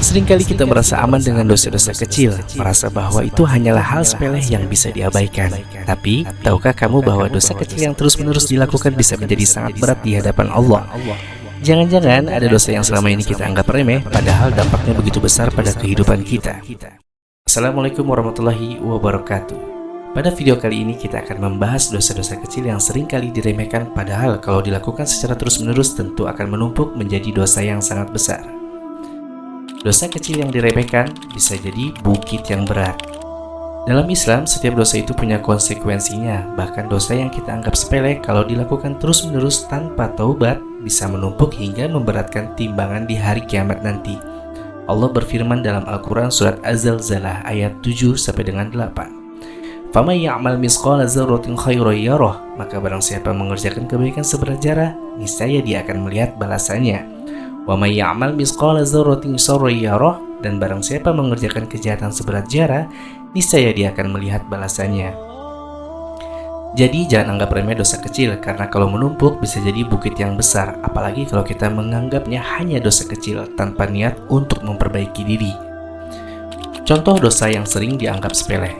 Seringkali kita merasa aman dengan dosa-dosa kecil, merasa bahwa itu hanyalah hal sepele yang bisa diabaikan. Tapi, tahukah kamu bahwa dosa kecil yang terus-menerus dilakukan bisa menjadi sangat berat di hadapan Allah? Jangan-jangan ada dosa yang selama ini kita anggap remeh, padahal dampaknya begitu besar pada kehidupan kita. Assalamualaikum warahmatullahi wabarakatuh. Pada video kali ini kita akan membahas dosa-dosa kecil yang seringkali diremehkan, padahal kalau dilakukan secara terus-menerus tentu akan menumpuk menjadi dosa yang sangat besar. Dosa kecil yang diremehkan bisa jadi bukit yang berat. Dalam Islam, setiap dosa itu punya konsekuensinya. Bahkan dosa yang kita anggap sepele kalau dilakukan terus-menerus tanpa taubat bisa menumpuk hingga memberatkan timbangan di hari kiamat nanti. Allah berfirman dalam Al-Quran surat Az-Zalzalah ayat 7 sampai dengan 8. "Faman ya'mal misqala dzarratin khairan yarah," maka barang siapa mengerjakan kebaikan seberat zarah, niscaya dia akan melihat balasannya. "Wa may ya'mal misqala dzarratin syarran yarah," dan barang siapa mengerjakan kejahatan seberat zarah, niscaya dia akan melihat balasannya. Jadi jangan anggap remeh dosa kecil, karena kalau menumpuk bisa jadi bukit yang besar, apalagi kalau kita menganggapnya hanya dosa kecil tanpa niat untuk memperbaiki diri. Contoh dosa yang sering dianggap sepele.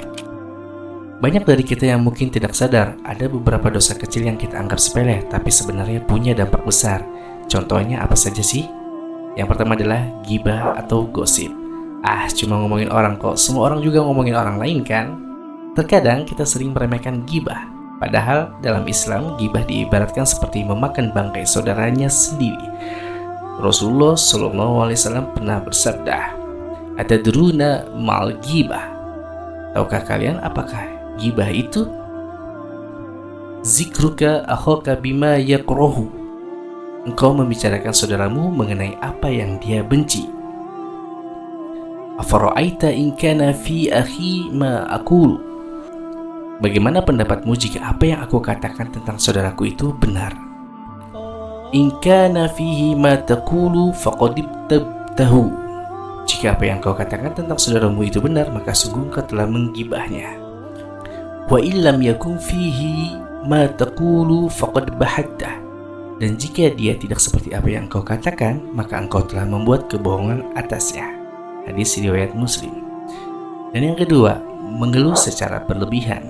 Banyak dari kita yang mungkin tidak sadar, ada beberapa dosa kecil yang kita anggap sepele, tapi sebenarnya punya dampak besar. Contohnya apa saja sih? Yang pertama adalah ghibah atau gosip. Cuma ngomongin orang kok, semua orang juga ngomongin orang lain kan? Terkadang kita sering meremehkan ghibah. Padahal dalam Islam, ghibah diibaratkan seperti memakan bangkai saudaranya sendiri. Rasulullah SAW pernah bersabda, "Atadruna mal ghibah?" Tahukah kalian apakah ghibah itu? Zikruka akhaka bima yakrahu. Engkau membicarakan saudaramu mengenai apa yang dia benci. Afara'aita in kana fi akhi ma aqulu. Bagaimana pendapatmu jika apa yang aku katakan tentang saudaraku itu benar? In kana fihi ma taqulu faqad ibtabtahu. Jika apa yang kau katakan tentang saudaramu itu benar, maka sungguh kau telah menggibahnya. Wa illam yakun fihi ma taqulu faqad bahatta. Dan jika dia tidak seperti apa yang engkau katakan, maka engkau telah membuat kebohongan atasnya. Hadis riwayat Muslim. Dan yang kedua, mengeluh secara berlebihan.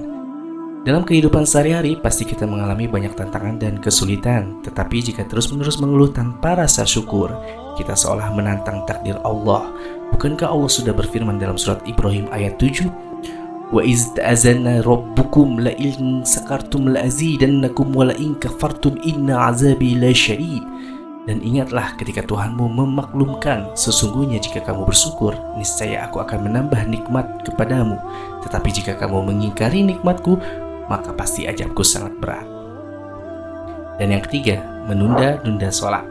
Dalam kehidupan sehari-hari pasti kita mengalami banyak tantangan dan kesulitan, tetapi jika terus-menerus mengeluh tanpa rasa syukur, kita seolah menantang takdir Allah. Bukankah Allah sudah berfirman dalam surat Ibrahim ayat 7? "Wa iz ta'azana rabbukum la in sakartum la azidannakum wa la in kafartum inna azabi lasyadid." Dan ingatlah ketika Tuhanmu memaklumkan, sesungguhnya jika kamu bersyukur, niscaya aku akan menambah nikmat kepadamu. Tetapi jika kamu mengingkari nikmatku, maka pasti azabku sangat berat. Dan yang ketiga, menunda-nunda sholat.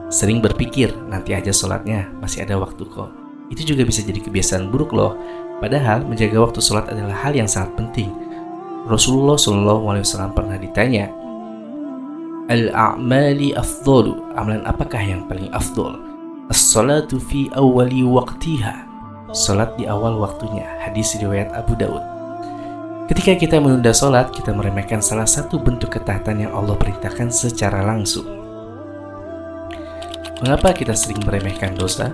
Sering berpikir, nanti aja sholatnya, masih ada waktu kok. Itu juga bisa jadi kebiasaan buruk loh. Padahal menjaga waktu sholat adalah hal yang sangat penting. Rasulullah SAW pernah ditanya, "Al-a'mali afdalu." Amalan apakah yang paling afdol? "As-salatu fi awwali waqtiha." Salat di awal waktunya. Hadis riwayat Abu Daud. Ketika kita menunda salat, kita meremehkan salah satu bentuk ketaatan yang Allah perintahkan secara langsung. Mengapa kita sering meremehkan dosa?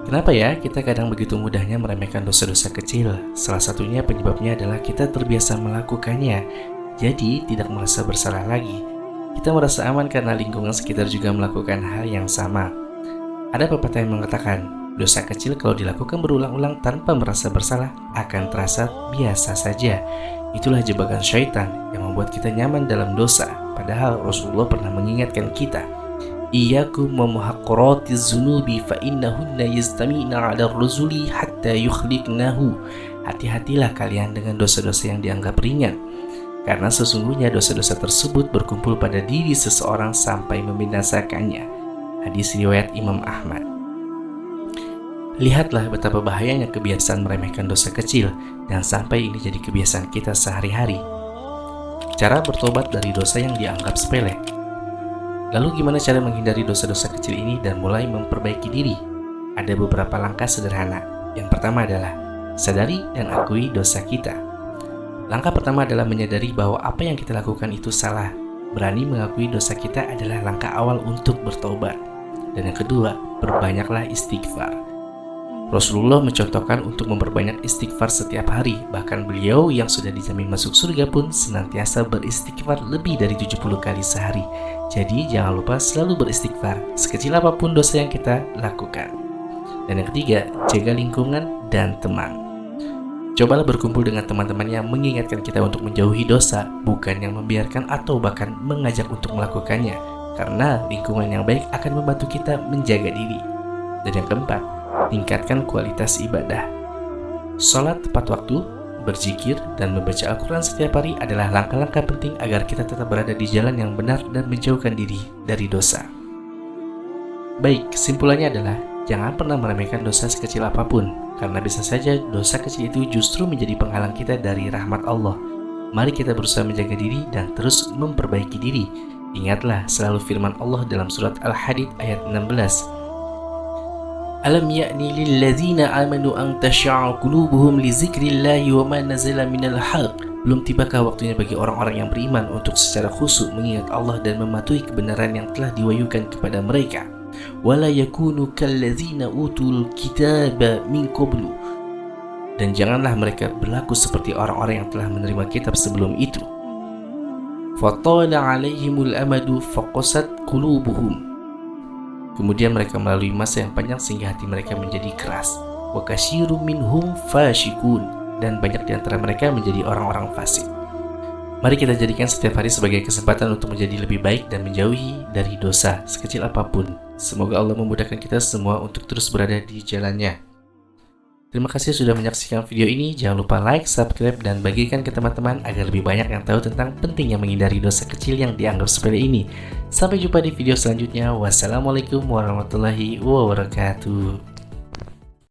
Kenapa ya kita kadang begitu mudahnya meremehkan dosa-dosa kecil? Salah satunya penyebabnya adalah kita terbiasa melakukannya, jadi tidak merasa bersalah lagi. Kita merasa aman karena lingkungan sekitar juga melakukan hal yang sama. Ada pepatah yang mengatakan, dosa kecil kalau dilakukan berulang-ulang tanpa merasa bersalah akan terasa biasa saja. Itulah jebakan syaitan yang membuat kita nyaman dalam dosa. Padahal Rasulullah pernah mengingatkan kita, "Iyyakum wa muhaqqaratiz dzunubi fa innahunna yastami'na 'ala ar-ruzuli hatta yukhliqnahu." Hati-hatilah kalian dengan dosa-dosa yang dianggap ringan, karena sesungguhnya dosa-dosa tersebut berkumpul pada diri seseorang sampai membinasakannya. Hadis riwayat Imam Ahmad. Lihatlah betapa bahayanya kebiasaan meremehkan dosa kecil dan sampai ini jadi kebiasaan kita sehari-hari. Cara bertobat dari dosa yang dianggap sepele. Lalu gimana cara menghindari dosa-dosa kecil ini dan mulai memperbaiki diri? Ada beberapa langkah sederhana. Yang pertama adalah sadari dan akui dosa kita. Langkah pertama adalah menyadari bahwa apa yang kita lakukan itu salah. Berani mengakui dosa kita adalah langkah awal untuk bertobat. Dan yang kedua, perbanyaklah istighfar. Rasulullah mencontohkan untuk memperbanyak istighfar setiap hari. Bahkan beliau yang sudah dijamin masuk surga pun senantiasa beristighfar lebih dari 70 kali sehari. Jadi jangan lupa selalu beristighfar, sekecil apapun dosa yang kita lakukan. Dan yang ketiga, jaga lingkungan dan teman. Cobalah berkumpul dengan teman-teman yang mengingatkan kita untuk menjauhi dosa, bukan yang membiarkan atau bahkan mengajak untuk melakukannya. Karena lingkungan yang baik akan membantu kita menjaga diri. Dan yang keempat, tingkatkan kualitas ibadah. Sholat tepat waktu, berzikir, dan membaca Al-Quran setiap hari adalah langkah-langkah penting agar kita tetap berada di jalan yang benar dan menjauhkan diri dari dosa. Baik, kesimpulannya adalah jangan pernah meremehkan dosa sekecil apapun, karena bisa saja dosa kecil itu justru menjadi penghalang kita dari rahmat Allah. Mari kita berusaha menjaga diri dan terus memperbaiki diri. Ingatlah selalu firman Allah dalam surat Al-Hadid ayat 16. Alam ya'ni lilladzina amanu an tasha'a qulubuhum li dzikrillahi wa ma nazala minal haqq. Belum tibakah waktunya bagi orang-orang yang beriman untuk secara khusyuk mengingat Allah dan mematuhi kebenaran yang telah diwahyukan kepada mereka. Wala yakunu kalladzina utul kitaba min qablu. Dan janganlah mereka berlaku seperti orang-orang yang telah menerima kitab sebelum itu. Fatala alaihimul amadu faqasat qulubuhum. Kemudian mereka melalui masa yang panjang sehingga hati mereka menjadi keras. Wa katsirun minhum fasiqun, dan banyak di antara mereka menjadi orang-orang fasik. Mari kita jadikan setiap hari sebagai kesempatan untuk menjadi lebih baik dan menjauhi dari dosa sekecil apapun. Semoga Allah memudahkan kita semua untuk terus berada di jalannya. Terima kasih sudah menyaksikan video ini. Jangan lupa like, subscribe, dan bagikan ke teman-teman agar lebih banyak yang tahu tentang pentingnya menghindari dosa kecil yang dianggap sepele ini. Sampai jumpa di video selanjutnya. Wassalamualaikum warahmatullahi wabarakatuh.